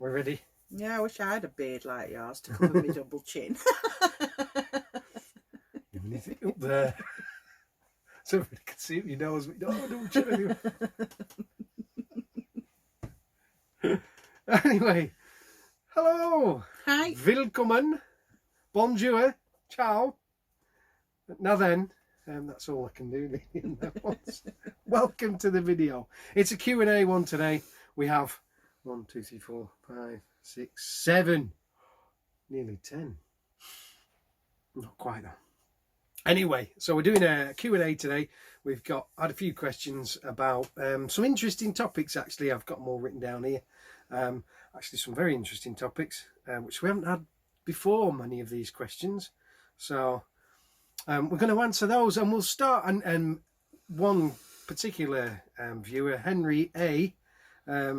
We're ready. Yeah, I wish I had a beard like yours to cover my double chin. You need it up there so everybody can see your nose. We don't double chin anyway. Anyway, hello. Hi. Willkommen. Bonjour. Ciao. Now then, that's all I can do. Welcome to the video. It's a Q&A one today. We have 1, 2, 3, 4, 5, 6, 7, nearly 10. Not quite though. Anyway, so we're doing a Q&A today. We've had a few questions about some interesting topics. Actually, I've got them all written down here. Actually, some very interesting topics, which we haven't had before, many of these questions. So we're going to answer those, and we'll start. And one particular viewer, Henry A,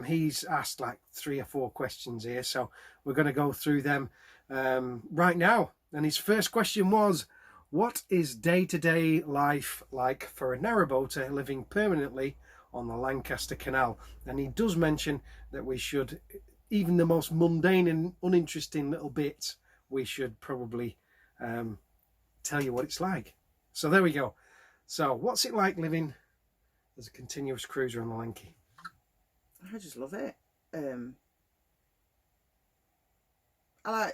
he's asked like 3 or 4 questions here. So we're going to go through them right now. And his first question was, what is day-to-day life like for a narrowboater living permanently on the Lancaster Canal? And he does mention that we should, even the most mundane and uninteresting little bits, we should probably tell you what it's like. So there we go. So what's it like living as a continuous cruiser on the Lanky? I just love it. I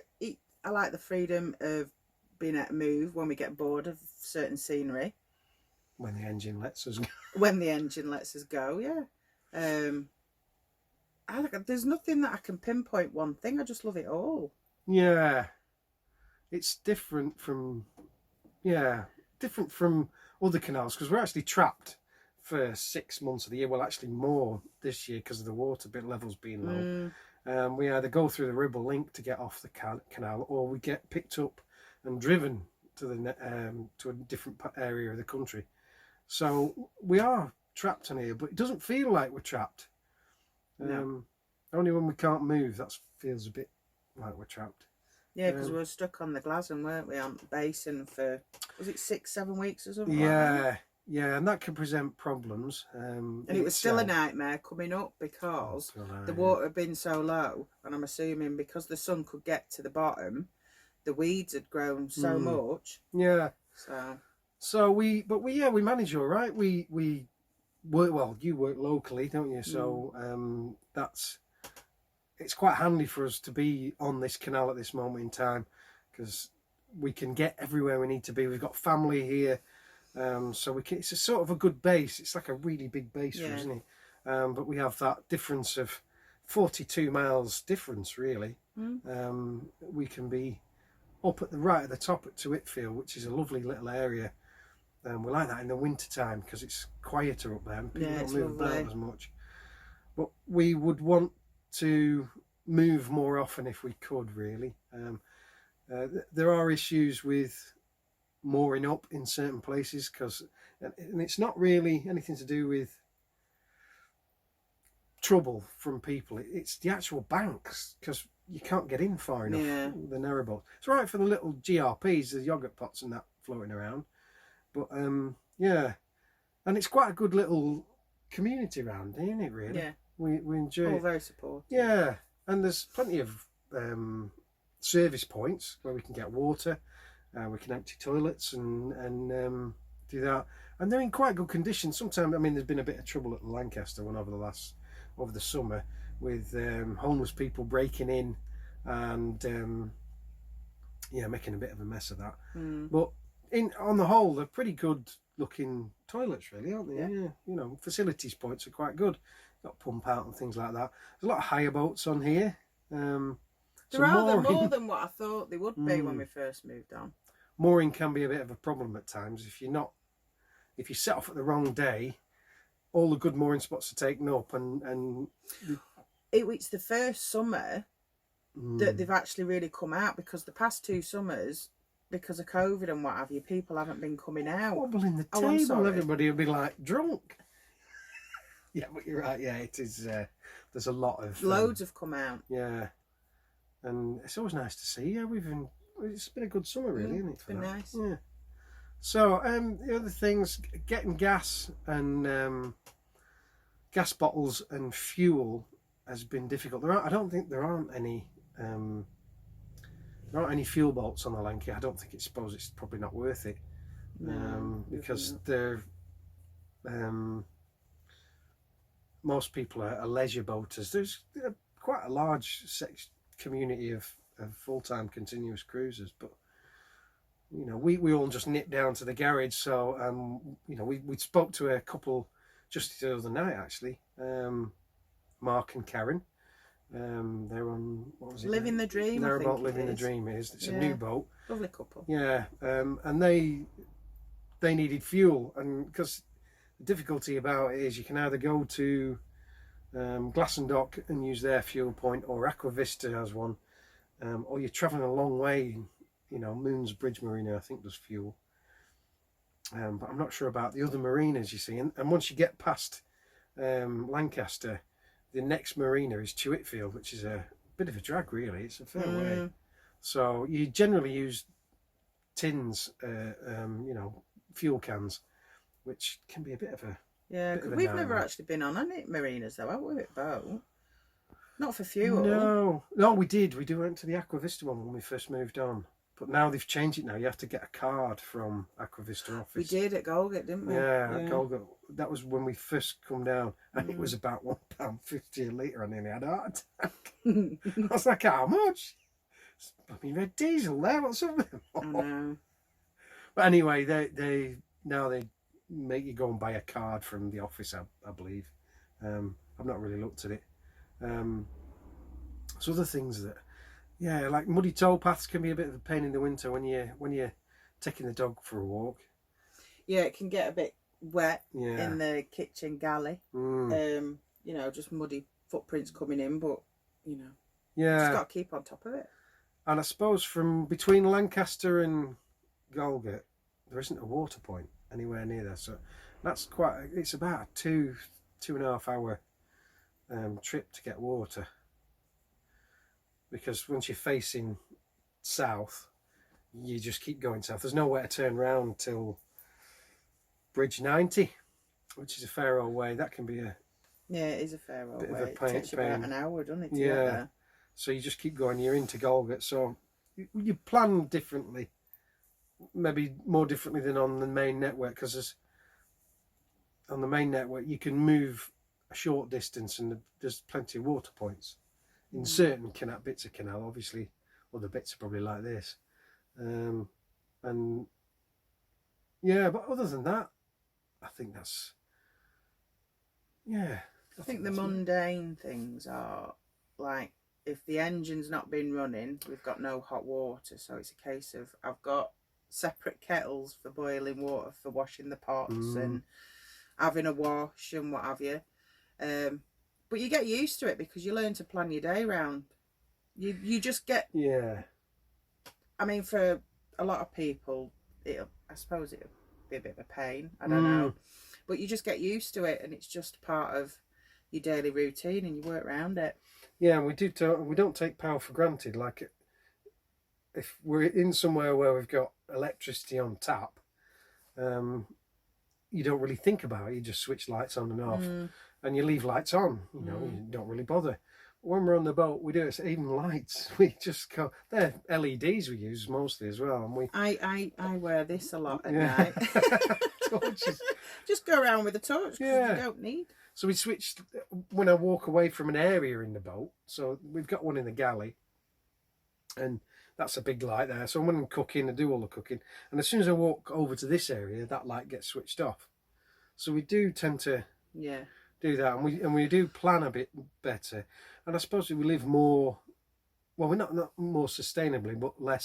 like the freedom of being able to move when we get bored of certain scenery. When the engine lets us go. When the engine lets us go, yeah. There's nothing that I can pinpoint one thing. I just love it all. Yeah. It's different from other canals, because we're actually trapped for 6 months of the year. Well, actually more this year because of the water levels being low. We either go through the Ribble Link to get off the canal, or we get picked up and driven to a different area of the country. So we are trapped on here, but it doesn't feel like we're trapped. No. Only when we can't move, that feels a bit like we're trapped. Yeah, because we were stuck on the Glasson, weren't we, on the basin for, was it 6, 7 weeks or something? Yeah, yeah, and that can present problems. And it was still a nightmare coming up because the water had been so low, and I'm assuming because the sun could get to the bottom, the weeds had grown so much. Yeah. So we manage all right. We work, well, you work locally, don't you? So it's quite handy for us to be on this canal at this moment in time, because we can get everywhere we need to be. We've got family here, so we can. It's a sort of a good base. It's like a really big base for us, isn't it? But we have that difference of 42 miles difference, really. We can be up at the top to Whitfield, which is a lovely little area. We like that in the winter time because it's quieter up there and people don't move about as much. But we would want to move more often if we could, really. There are issues with mooring up in certain places, and it's not really anything to do with trouble from people. It's the actual banks, because you can't get in far enough with the narrowboat. It's right for the little GRPs, the yogurt pots and that floating around, but yeah, and it's quite a good little community around, isn't it, really? Yeah, we enjoy it. Very supportive. Yeah, and there's plenty of service points where we can get water, we can empty toilets and do that, and they're in quite good condition. Sometimes, I mean, there's been a bit of trouble at the Lancaster one over the summer with homeless people breaking in and making a bit of a mess of that. But on the whole, they're pretty good looking toilets, really, aren't they? Yeah. You know, facilities points are quite good. Got pump out and things like that. There's a lot of hire boats on here. There are more than what I thought they would be when we first moved on. Mooring can be a bit of a problem at times if you set off at the wrong day. All the good mooring spots are taken up, and it's the first summer that they've actually really come out, because the past 2 summers, because of COVID and what have you, people haven't been coming out. Wobbling the table, everybody will be like drunk. Yeah, but you're right. Yeah, it is. There's a lot of loads have come out. Yeah, and it's always nice to see. Yeah, it's been a good summer, really, isn't it? It's been nice. Yeah. So the other things, getting gas and gas bottles and fuel has been difficult. I don't think there aren't any fuel bolts on the Lanky. I don't think it's probably not worth it. No, because they're most people are leisure boaters. There's quite a large community of full-time continuous cruisers, but you know, we all just nip down to the garage. So you know, we spoke to a couple just the other night actually, Mark and Karen. They're on, what was it? Living the Dream. They're about Living the Dream. It's a new boat. Lovely couple. Yeah, and they needed fuel, and because the difficulty about it is you can either go to Glassendock and use their fuel point, or Aquavista has one, or you're travelling a long way. You know, Moon's Bridge Marina I think does fuel, but I'm not sure about the other marinas, you see. And once you get past Lancaster, the next marina is Chewitfield, which is a bit of a drag really. It's a fair way. So you generally use tins, you know, fuel cans, which can be a bit of a... Yeah, because we've never actually been on any marinas though, have we, boat? Not for fuel. No, we did. We went to the Aquavista one when we first moved on. But now they've changed it now. You have to get a card from Aquavista office. We did at Golgate, didn't we? Yeah, at Golgate. That was when we first come down. And it was about £1.50 a litre, and then I had a heart attack. I was like, how much? I mean, red diesel there, what's up with them? I know. But anyway, they now they make you go and buy a card from the office, I believe. I've not really looked at it. So other things that, yeah, like muddy towpaths can be a bit of a pain in the winter when you're taking the dog for a walk. Yeah, it can get a bit wet in the kitchen galley. You know, just muddy footprints coming in, but you know, just got to keep on top of it. And I suppose from between Lancaster and Golgate, there isn't a water point anywhere near there, so that's it's about a 2.5 hour trip to get water, because once you're facing south you just keep going south. There's nowhere to turn round till Bridge 90, which is a fair old way. That can be it is a fair old way. It takes you about an hour, doesn't it, to get there? So you just keep going. You're into Golgate, so you plan differently, maybe more differently than on the main network, because on the main network you can move a short distance and there's plenty of water points in certain bits of Canal. Obviously other bits are probably like this, and yeah, but other than that, I think that's I think the mundane things are like, if the engine's not been running, we've got no hot water, so it's a case of I've got separate kettles for boiling water for washing the pots and having a wash and what have you. But you get used to it because you learn to plan your day round. You just get... Yeah. I mean, for a lot of people, I suppose it'll be a bit of a pain. I don't know. But you just get used to it, and it's just part of your daily routine, and you work around it. Yeah, we don't take power for granted. Like, if we're in somewhere where we've got electricity on tap, you don't really think about it. You just switch lights on and off, and you leave lights on. You know, you don't really bother. When we're on the boat, we do it. Even lights, we just go. They're LEDs we use mostly as well, and we. I wear this a lot at night. Torches. Just go around with a torch because you don't need. So we switched when I walk away from an area in the boat. So we've got one in the galley, and that's a big light there. So when I'm cooking, I do all the cooking, and as soon as I walk over to this area, that light gets switched off. So we do tend to do that, and we do plan a bit better. And I suppose we live more. Well, we're not more sustainably, but we're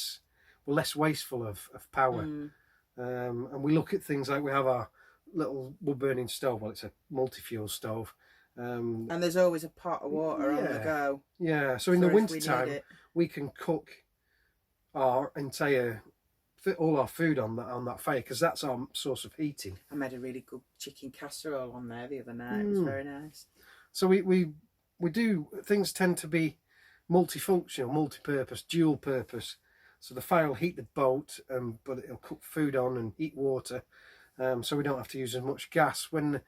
less wasteful of power. And we look at things like we have our little wood burning stove. Well, it's a multi-fuel stove, and there's always a pot of water on the go. Yeah, so in the winter time we can cook our entire all our food on that fire, because that's our source of heating. I made a really good chicken casserole on there the other night. It was very nice. So we do, things tend to be multifunctional, multi-purpose, dual purpose. So the fire will heat the boat, but it'll cook food on and heat water, so we don't have to use as much gas. When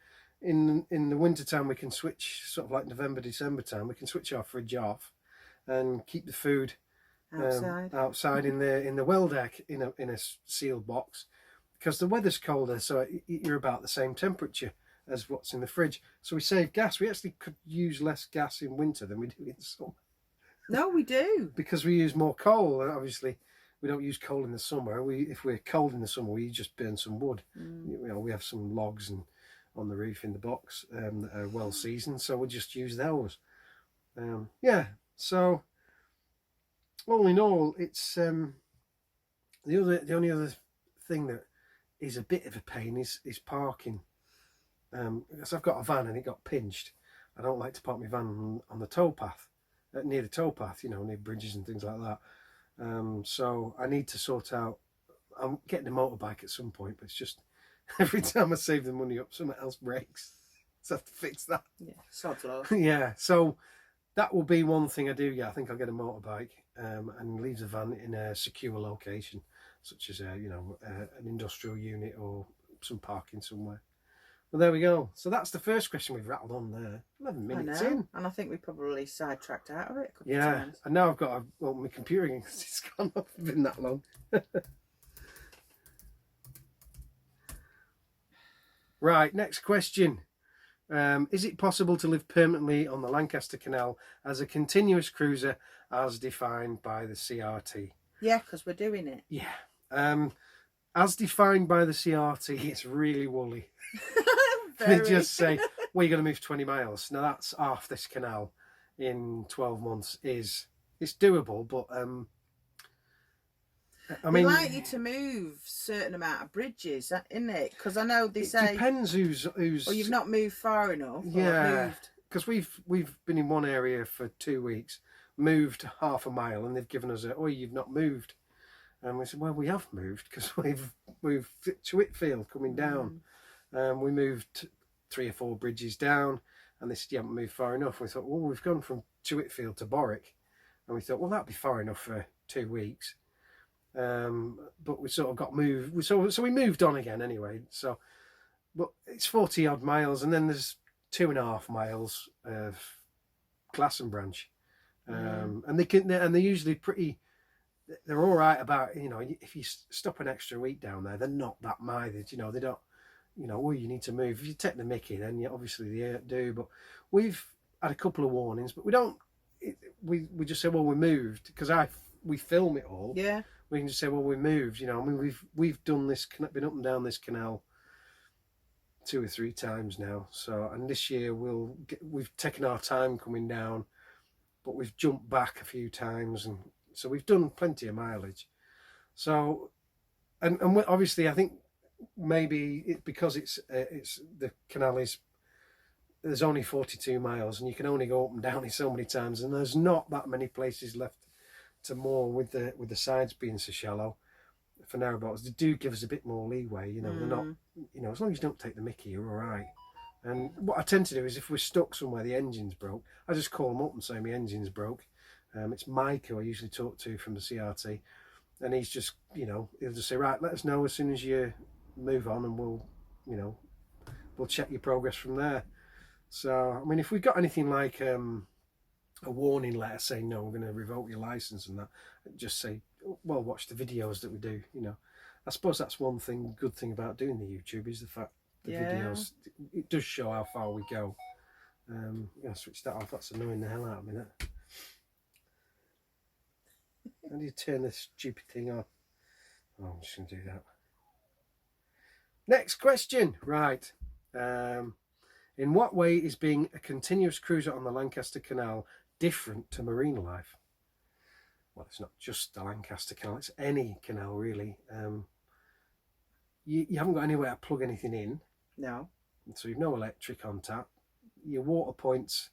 in the winter time we can switch, sort of like November, December time, we can switch our fridge off and keep the food outside in the well deck in a sealed box, because the weather's colder, so you're about the same temperature as what's in the fridge. So we save gas. We actually could use less gas in winter than we do in summer. No, we do. Because we use more coal, and obviously we don't use coal in the summer. If we're cold in the summer, we just burn some wood. You know, we have some logs and on the roof in the box that are well seasoned, so we just use those. Yeah, so all in all, it's the only other thing that is a bit of a pain is parking. Because I've got a van and it got pinched. I don't like to park my van on the towpath, near the towpath, you know, near bridges and things like that. So I need to sort out. I'm getting a motorbike at some point, but it's just every time I save the money up, something else breaks. So I have to fix that. Yeah, sod's law. Yeah, so that will be one thing I do get. I think I'll get a motorbike and leave the van in a secure location, such as an industrial unit or some parking somewhere. Well, there we go. So that's the first question we've rattled on there. 11 minutes in. And I think we probably sidetracked out of it a couple of times. And now I've got my computer in because it's gone off. It's been that long. Right, next question. Is it possible to live permanently on the Lancaster Canal as a continuous cruiser as defined by the CRT? Yeah, because we're doing it. Yeah. As defined by the CRT, it's really woolly. They just say, well, you're going to move 20 miles. Now, that's half this canal in 12 months. It's doable, but I mean, they like you to move a certain amount of bridges, isn't it? Because I know they say... It depends who's... Or you've not moved far enough. Yeah, because we've been in one area for 2 weeks, moved half a mile, and they've given us you've not moved. And we said, well, we have moved, because we've moved to Whitfield coming down. We moved 3 or 4 bridges down, and they said, you haven't moved far enough. We thought, well, we've gone from Whitfield to Borwick. And we thought, well, that'd be far enough for 2 weeks. But we sort of got moved. So we moved on again anyway. So, but it's 40 odd miles, and then there's 2.5 miles of Glastonbury. And they're usually pretty... They're all right about, you know, if you stop an extra week down there, they're not that mileage, you know, they don't, you know, you need to move. If you take the mickey, then obviously they do. But we've had a couple of warnings, but we don't, we just say, well, we moved, because we film it all. Yeah. We can just say, well, we moved, you know. I mean, we've done this, been up and down this canal 2 or 3 times now. So, and this year we've taken our time coming down, but we've jumped back a few times, and so we've done plenty of mileage. So, and obviously I think maybe because it's the canal there's only 42 miles, and you can only go up and down it so many times, and there's not that many places left to moor with the sides being so shallow for narrowboats. They do give us a bit more leeway, you know. They're not, you know, as long as you don't take the mickey, you're all right. And what I tend to do is, if we're stuck somewhere, the engine's broke, I just call them up and say my engine's broke. It's Mike who I usually talk to from the CRT, and he's just, you know, he'll just say, right, let us know as soon as you move on, and we'll check your progress from there. So, I mean, if we've got anything like a warning letter saying, no, we're going to revoke your license and that, just say, well, watch the videos that we do, you know. I suppose that's one good thing about doing the YouTube, is the fact the videos, it does show how far we go. I'm going to switch that off, that's annoying the hell out of me, that. How do you turn this stupid thing on? Oh, I'm just going to do that. Next question. Right. In what way is being a continuous cruiser on the Lancaster Canal different to marine life? Well, it's not just the Lancaster Canal, it's any canal really. You haven't got anywhere to plug anything in. No. So you've no electric on tap. Your water points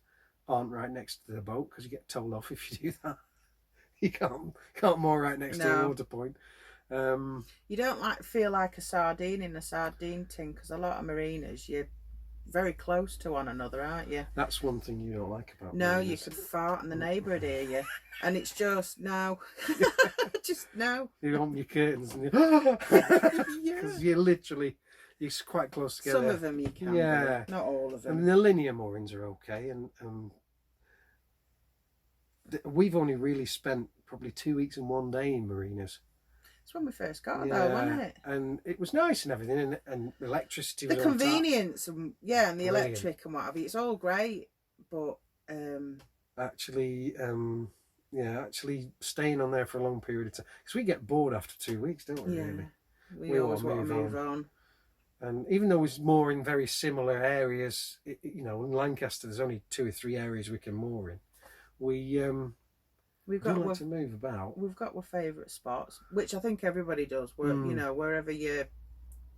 aren't right next to the boat, because you get told off if you do that. You can't moor right next to a water point. You don't feel like a sardine in a sardine tin, because a lot of marinas, you're very close to one another, aren't you? That's one thing you don't like about marinas. You could fart and the neighbour would hear you, and it's just no. Just no. You open your curtains and because you it's quite close together. Some of them you can, yeah, not all of I them. mean, the linear moorings are okay, and we've only really spent probably 2 weeks and 1 day in marinas. It's when we first got though, wasn't it? And it was nice and everything, and electricity was the on tap. Convenience and and the Brilliant. electric and what have you, it's all great, but actually staying on there for a long period of time, because we get bored after 2 weeks, don't we? yeah, Really, we always want to move on. And even though it's more in very similar areas, you know, in Lancaster there's only 2 or 3 areas we can moor in. We've got to move about. We've got our favourite spots, which I think everybody does. Where you know, wherever you're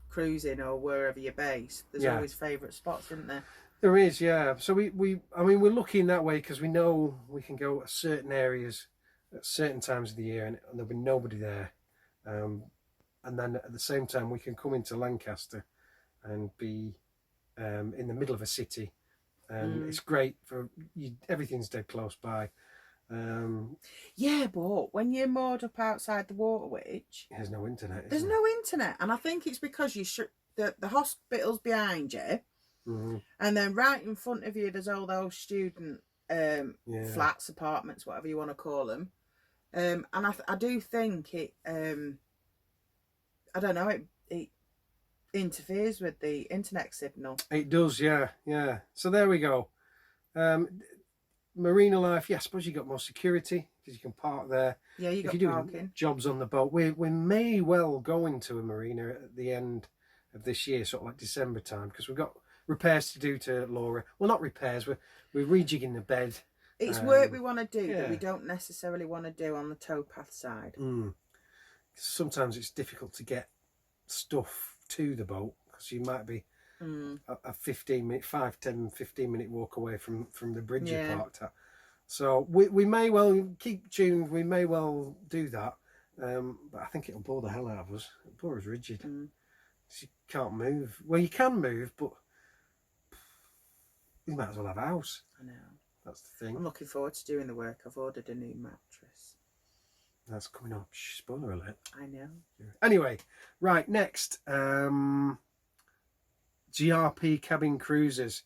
cruising or wherever you're based, there's always favourite spots, isn't there? There is, yeah. So I mean, we're looking that way because we know we can go to certain areas at certain times of the year, and there'll be nobody there. And then at the same time, we can come into Lancaster and be in the middle of a city, and it's great for you. Everything's dead close by. Yeah, but when you're moored up outside the Water Witch, there's no internet. There's no internet, and I think it's because the hospital's behind you, and then right in front of you there's all those student flats, apartments, whatever you want to call them, and I do think it. I don't know. It interferes with the internet signal. It does, yeah. So there we go. Marina life, I suppose you got more security because you can park there. Yeah, you got parking. Jobs on the boat. We may well go into a marina at the end of this year, sort of like December time, because we've got repairs to do to Laura. Well, not repairs. We're rejigging the bed. It's work we want to do that we don't necessarily want to do on the towpath side. Sometimes it's difficult to get stuff to the boat because you might be a 5, 10, 15 minute walk away from the bridge you parked at. So we may well keep tuned. We may well do that, but I think it'll bore the hell out of us. It'll bore us rigid. You can't move. Well, you can move, but you might as well have a house. I know. That's the thing. I'm looking forward to doing the work. I've ordered a new mattress. That's coming up. Spoiler alert. I know. Anyway, right, next. GRP cabin cruises.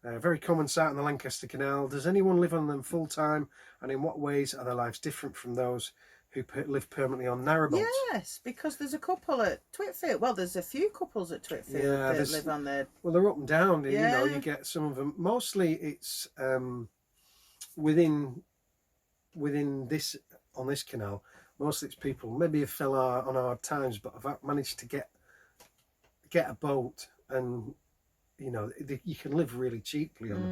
Very common sight on the Lancaster Canal. Does anyone live on them full time? And in what ways are their lives different from those who live permanently on narrowboats? Yes, because there's a couple at Twitfield. Well, there's a few couples at Twitfield that live on there. Well, they're up and down. You know, you get some of them. Mostly it's within this, on this canal. Mostly it's people maybe have fell on hard times, but have managed to get a boat, and you know you can live really cheaply on the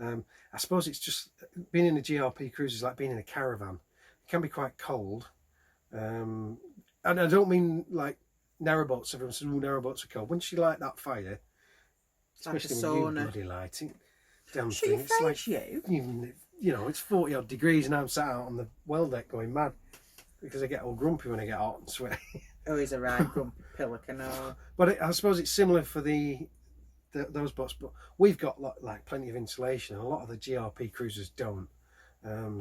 boat. I suppose it's just being in a GRP cruise is like being in a caravan. It can be quite cold, and I don't mean like narrowboats. Everyone says, "Oh, narrowboats are cold." Once you light that fire, especially like a when sauna. you bloody light it, damn Should thing, you it's like you know, it's 40 odd degrees, and I'm sat out on the well deck going mad because I get all grumpy when I get hot and sweaty. Oh, he's a right grumpy pelican. But I suppose it's similar for those boats, but we've got like plenty of insulation, and a lot of the GRP cruisers don't.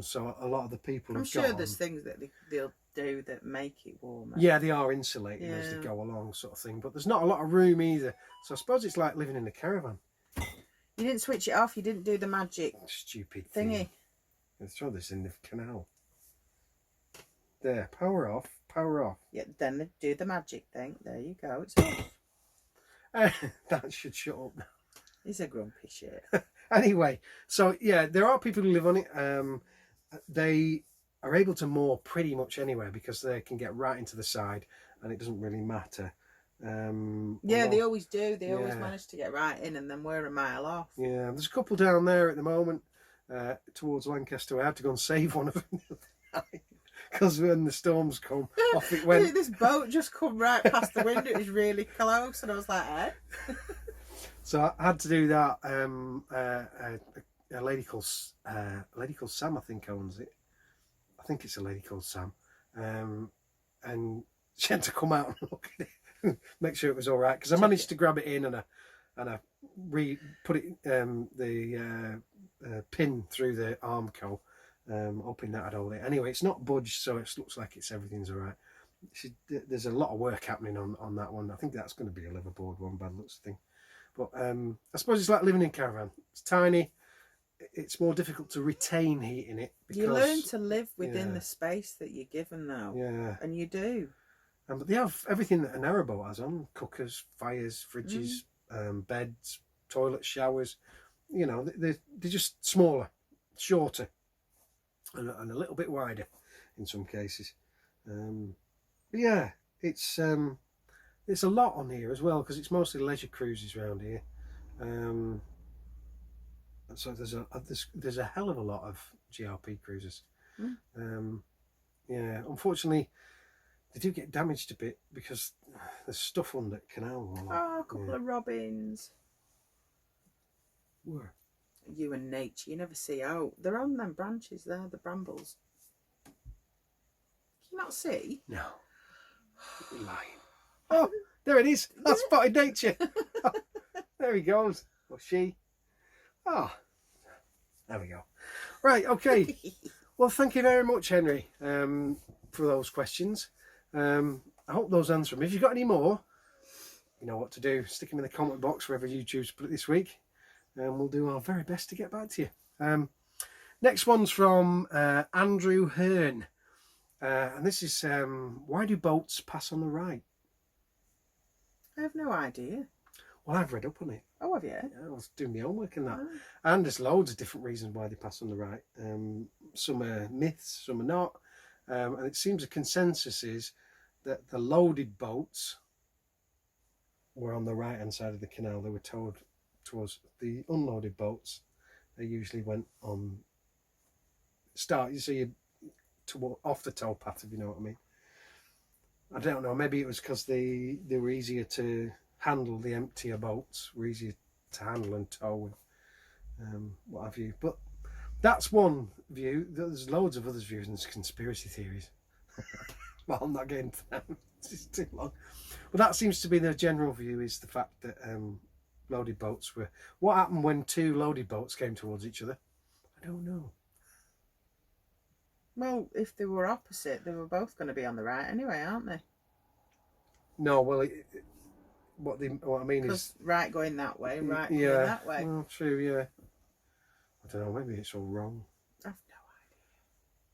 So a lot of the people I'm sure there's things that they'll do that make it warmer. Yeah, they are insulating as they go along, sort of thing. But there's not a lot of room either. So I suppose it's like living in a caravan. You didn't switch it off. You didn't do the magic stupid thingy. Thing. Let's throw this in the canal. There, power off, power off. Yeah, then do the magic thing. There you go. It's off. That should shut up now. He's a grumpy shit. Anyway, so yeah, there are people who live on it. They are able to moor pretty much anywhere because they can get right into the side, and it doesn't really matter. Yeah, they always do. They always manage to get right in, and then we're a mile off. Yeah, there's a couple down there at the moment towards Lancaster. I had to go and save one of them because when the storms come, off it went. This boat just come right past the window. It was really close, and I was like, eh? So I had to do that. A lady called Sam, I think, owns it. I think it's a lady called Sam, and she had to come out and look at it, make sure it was all right. Because I managed to grab it in and I put it the pin through the armco, hoping that I'd hold it. Anyway, it's not budged, so it looks like everything's all right. there's a lot of work happening on that one. I think that's going to be a liverboard one, bad looks thing. But I suppose it's like living in a caravan. It's tiny. It's more difficult to retain heat in it. Because, you learn to live within the space that you're given, though. Yeah. And you do. But they have everything that a narrowboat has on: cookers, fires, fridges, beds, toilets, showers. You know, they're just smaller, shorter, and a little bit wider in some cases. But yeah, it's a lot on here as well, because it's mostly leisure cruises around here. So there's a hell of a lot of GRP cruises. Yeah, unfortunately, they do get damaged a bit because there's stuff on the canal. Oh, a couple of robins. Where? You and nature, you never see out. They're on them branches there, the brambles. Can you not see? No. You're lying. Oh, there it is. That's spotted nature. There he goes. Or she. Oh, there we go. Right, okay. Well, thank you very much, Henry, for those questions. I hope those answer them. If you've got any more, you know what to do. Stick them in the comment box wherever you choose to put it this week, and we'll do our very best to get back to you. Next one's from Andrew Hearn, and this is why do boats pass on the right? I have no idea. Well, I've read up on it. Oh, have you? Yeah, I was doing my homework in that. And there's loads of different reasons why they pass on the right. Some are myths, some are not. And it seems a consensus is that the loaded boats were on the right-hand side of the canal. They were towed towards the unloaded boats. They usually went on off the towpath, if you know what I mean. I don't know, maybe it was because they were easier to handle, the emptier boats were easier to handle and tow and what have you. But that's one view. There's loads of other views and conspiracy theories. Well, I'm not getting to them. It's too long. But that seems to be the general view, is the fact that loaded boats were... What happened when two loaded boats came towards each other? I don't know. Well, if they were opposite, they were both going to be on the right anyway, aren't they? No, well, what I mean is... right going that way, right going that way. Well, true, yeah. I don't know, maybe it's all wrong. I've no idea.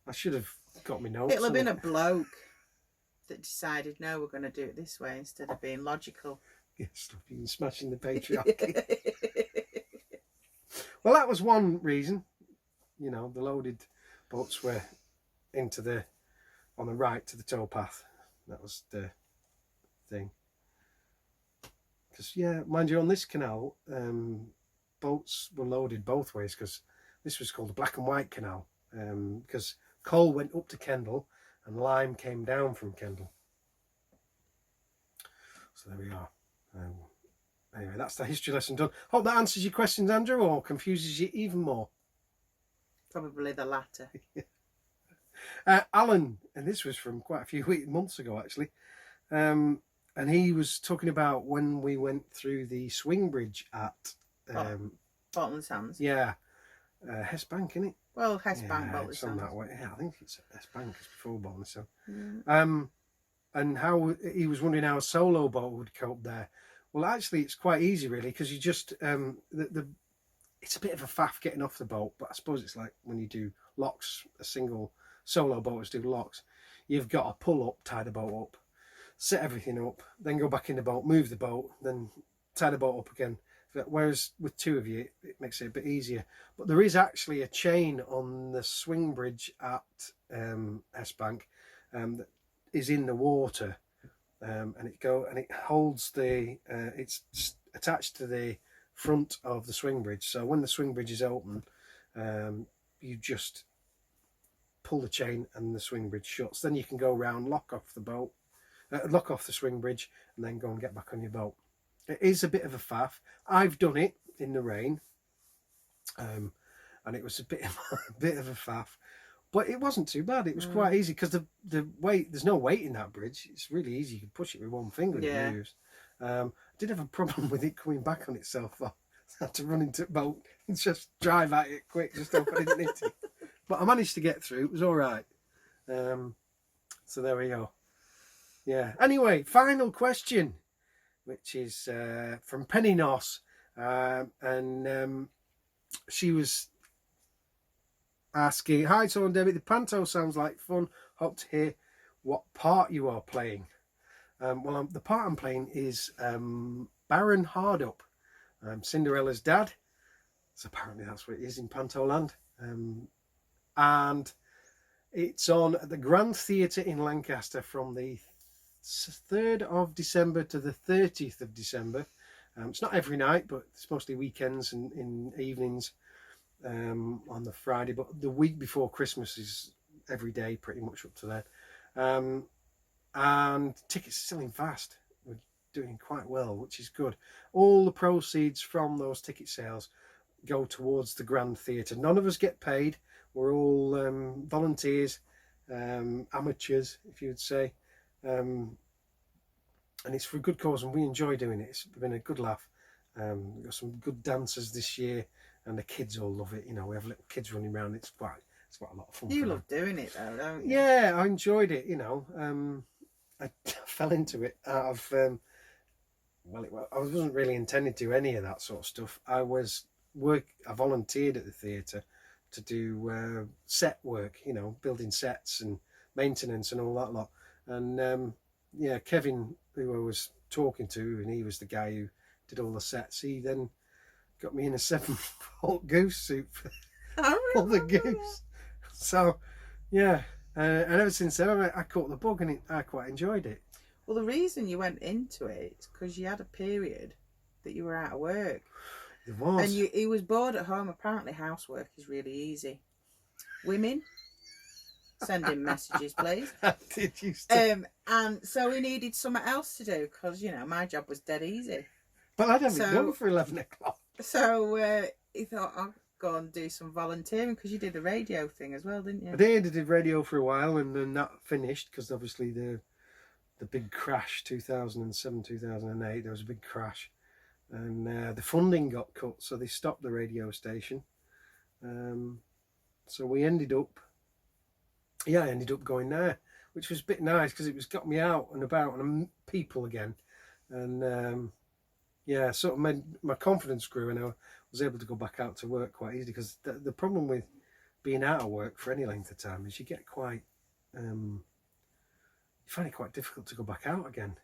I should have got my notes. It'll have been a bloke that decided, no, we're going to do it this way instead of being logical. Yeah, stop you smashing the patriarchy. Well, that was one reason. You know, the loaded boats were on the right to the towpath. That was the thing. Because, yeah, mind you, on this canal, boats were loaded both ways, because this was called the Black and White Canal, because coal went up to Kendal and lime came down from Kendal. So there we are. Anyway, that's the history lesson done. Hope that answers your questions, Andrew, or confuses you even more. Probably the latter. Alan, and this was from quite a few months ago, actually, and he was talking about when we went through the swing bridge at Bolton Sands. Yeah, Hess Bank, isn't it? Well, Hess Bank, Bolton it's on Sands. that way. Yeah, I think it's Hess Bank. It's before Bolton Sands. And how he was wondering how a solo boat would cope there. Well, actually, it's quite easy, really, because you just it's a bit of a faff getting off the boat, but I suppose it's like when you do locks, a single solo boaters do locks. You've got to pull up, tie the boat up, set everything up, then go back in the boat, move the boat, then tie the boat up again. Whereas with two of you, it makes it a bit easier. But there is actually a chain on the swing bridge at Hess Bank that is in the water, and it holds the it's attached to the front of the swing bridge. So when the swing bridge is open, you just pull the chain and the swing bridge shuts. Then you can go around, lock off the swing bridge, and then go and get back on your boat. It is a bit of a faff. I've done it in the rain, and it was a bit of a faff, but it wasn't too bad. It was quite easy, because the weight, there's no weight in that bridge. It's really easy. You can push it with one finger and it moves. I did have a problem with it coming back on itself, though. I had to run into the boat and just drive at it quick, just hope I didn't hit it. But I managed to get through. It was all right. So there we go. Yeah. Anyway, final question, which is from Penny Noss. And she was asking, "Hi, Tom and Debbie. The panto sounds like fun. Hope to hear what part you are playing." The part I'm playing is Baron Hardup, Cinderella's dad. So apparently that's what it is in Pantoland. And it's on at the Grand Theatre in Lancaster from the 3rd of December to the 30th of December. It's not every night, but it's mostly weekends and in evenings on the Friday. But the week before Christmas is every day, pretty much up to then. And tickets are selling fast. We're doing quite well, which is good. All the proceeds from those ticket sales go towards the Grand Theatre. None of us get paid. We're all volunteers, amateurs, if you would say. And it's for a good cause, and we enjoy doing it. It's been a good laugh. We've got some good dancers this year, and the kids all love it. You know, we have little kids running around. It's quite a lot of fun. You love doing it though, don't you? Yeah, I enjoyed it. You know, I fell into it out of I wasn't really intending to do any of that sort of stuff. I volunteered at the theatre to do set work, you know, building sets and maintenance and all that lot. And yeah, Kevin, who I was talking to, and he was the guy who did all the sets, he then got me in a 7-foot goose suit for all the goose. So yeah, and ever since then I caught the bug, and I quite enjoyed it. Well, the reason you went into it is because you had a period that you were out of work. It was. And he was bored at home. Apparently housework is really easy. Women, send in messages, please. Did you and so he needed something else to do, because, you know, my job was dead easy. But I'd have it done for 11 o'clock. So he thought, I'll go and do some volunteering, because you did the radio thing as well, didn't you? I did radio for a while, and then that finished because obviously the big crash, 2007, 2008, there was a big crash. And the funding got cut, so they stopped the radio station. So we ended up going there, which was a bit nice because it was got me out and about and people again. And yeah, sort of made my confidence grew, and I was able to go back out to work quite easily. Because the problem with being out of work for any length of time is you get quite, you find it quite difficult to go back out again.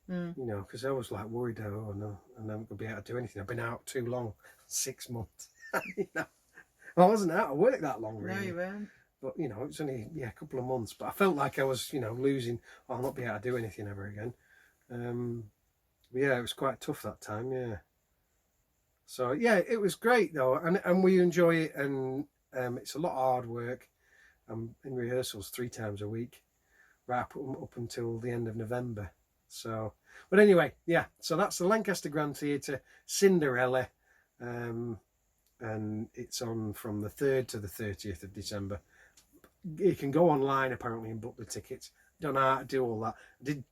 You know, because I was like worried, oh no, and I'm going to be able to do anything. I've been out too long, 6 months. You know, I wasn't out of work that long, really. No, you weren't. But you know, it's only a couple of months. But I felt like I was, you know, losing. I'll not be able to do anything ever again. But yeah, it was quite tough that time. Yeah. So yeah, it was great though, and we enjoy it, and it's a lot of hard work. I'm in rehearsals 3 times a week, right up until the end of November. So, but anyway, yeah. So that's the Lancaster Grand Theatre, Cinderella, and it's on from the 3rd to the 30th of December. You can go online apparently and book the tickets. Don't know how to do all that. I did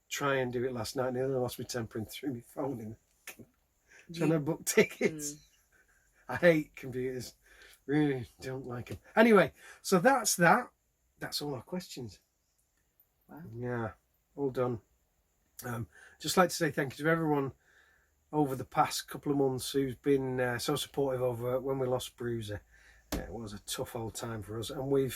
try and do it last night, and I lost my temper and threw my phone in, trying to book tickets. I hate computers. Really don't like them. Anyway, so that's that. That's all our questions. Wow. Yeah, all done. Just like to say thank you to everyone over the past couple of months who's been so supportive over when we lost Bruiser. It was a tough old time for us, and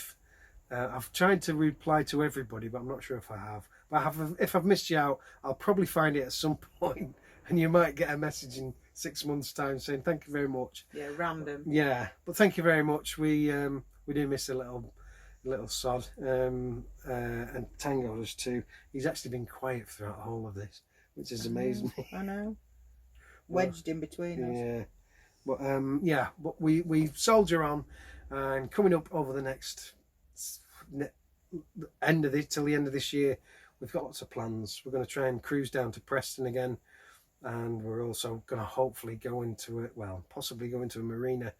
I've tried to reply to everybody, but I'm not sure if I have. But if I've missed you out, I'll probably find it at some point, and you might get a message in 6 months' time saying thank you very much. Yeah, random. Yeah, but thank you very much. We do miss a little sod, and Tango does too. He's actually been quiet throughout the whole of this, which has amazed me. I know. Wedged in between us. Yeah, but yeah, but we soldier on, and coming up over the next end of this till the end of this year, we've got lots of plans. We're going to try and cruise down to Preston again, and we're also going to hopefully possibly go into a marina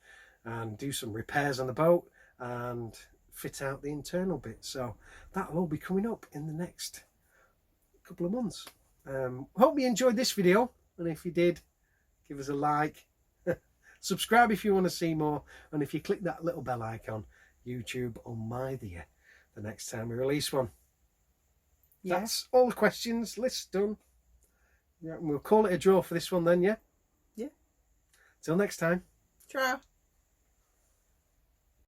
and do some repairs on the boat and fit out the internal bit. So that'll all be coming up in the next couple of months. Hope you enjoyed this video, and if you did, give us a like. Subscribe if you want to see more, and if you click that little bell icon, YouTube will mind you the next time we release one. Yeah. That's all the questions. List done. Yeah, we'll call it a draw for this one then, yeah? Yeah. Till next time. Ciao.